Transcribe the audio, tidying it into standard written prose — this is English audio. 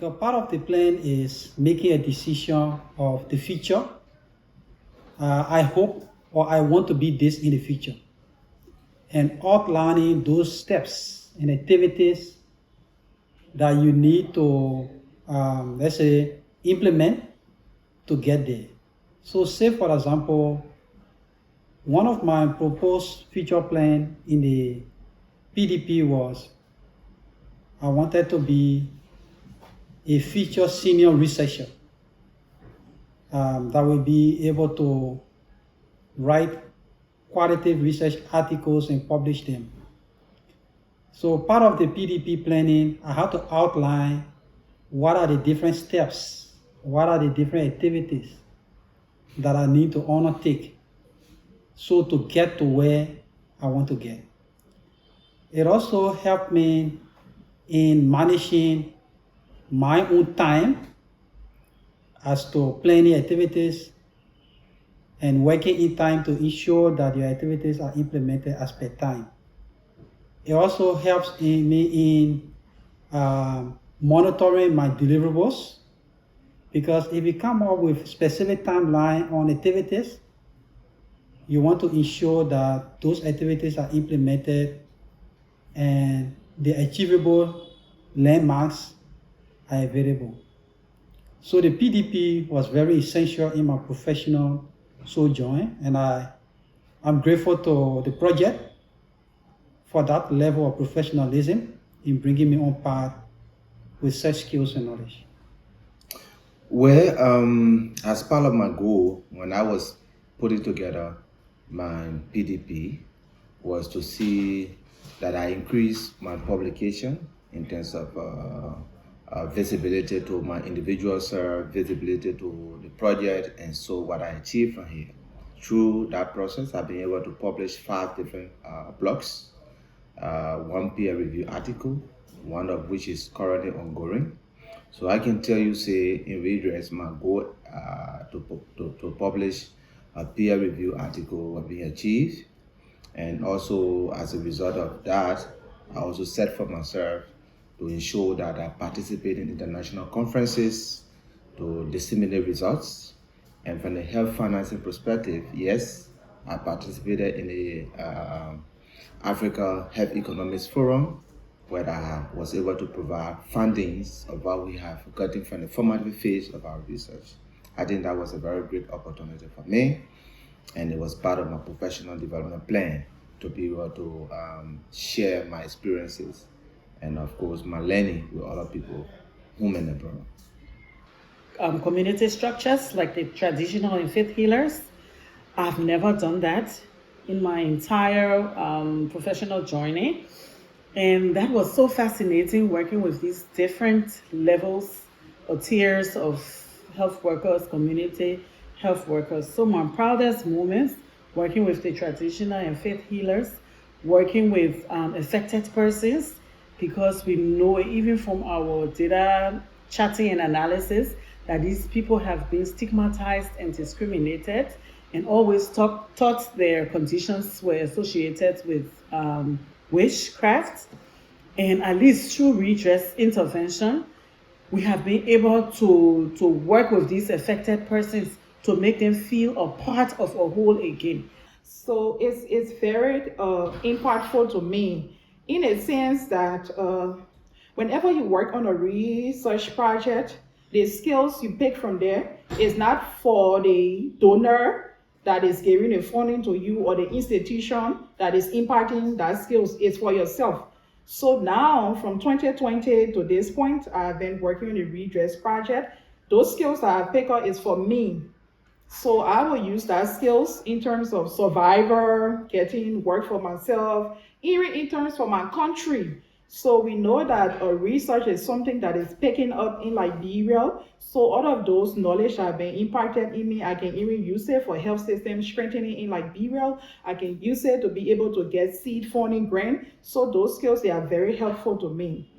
Because part of the plan is making a decision of the future. I hope or I want to be this in the future. And outlining those steps and activities that you need to, let's say, implement to get there. So say, for example, one of my proposed future plan in the PDP was I wanted to be a future senior researcher that will be able to write qualitative research articles and publish them. So part of the PDP planning, I have to outline what are the different steps, what are the different activities that I need to undertake so to get to where I want to get. It also helped me in managing my own time as to planning activities and working in time to ensure that your activities are implemented as per time. It also helps me in monitoring my deliverables, because if you come up with specific timeline on activities, you want to ensure that those activities are implemented and the achievable landmarks are available. So the PDP was very essential in my professional sojourn, and I'm grateful to the project for that level of professionalism in bringing me on path with such skills and knowledge. Well, as part of my goal, when I was putting together my PDP, was to see that I increase my publication in terms of visibility to my individual self, visibility to the project, and so what I achieved from here. Through that process, I've been able to publish 5 different blogs, 1 peer review article, one of which is currently ongoing. So I can tell you, say, in Redress, my goal to publish a peer review article will be achieved. And also, as a result of that, I also set for myself to ensure that I participate in international conferences to disseminate results. And from the health financing perspective, yes, I participated in the Africa Health Economics Forum, where I was able to provide fundings of what we have gotten from the formative phase of our research. I think that was a very great opportunity for me, and it was part of my professional development plan to be able to share my experiences and, of course, my learning with other people, home and abroad. Community structures like the traditional and faith healers. I've never done that in my entire professional journey. And that was so fascinating, working with these different levels or tiers of health workers, community health workers. So my proudest moments, working with the traditional and faith healers, working with affected persons, because we know even from our data chatting and analysis that these people have been stigmatized and discriminated, and always thought their conditions were associated with witchcraft. And at least through redress intervention, we have been able to work with these affected persons to make them feel a part of a whole again. So it's very impactful to me, in a sense that whenever you work on a research project, the skills you pick from there is not for the donor that is giving the funding to you or the institution that is imparting that skills. It's for yourself. So now, from 2020 to this point, I've been working on the Redress project. Those skills that I pick up is for me. So I will use that skills in terms of survivor, getting work for myself, even in terms for my country. So we know that research is something that is picking up in Liberia. So all of those knowledge have been imparted in me. I can even use it for health system strengthening in Liberia. I can use it to be able to get seed funding grant. So those skills, they are very helpful to me.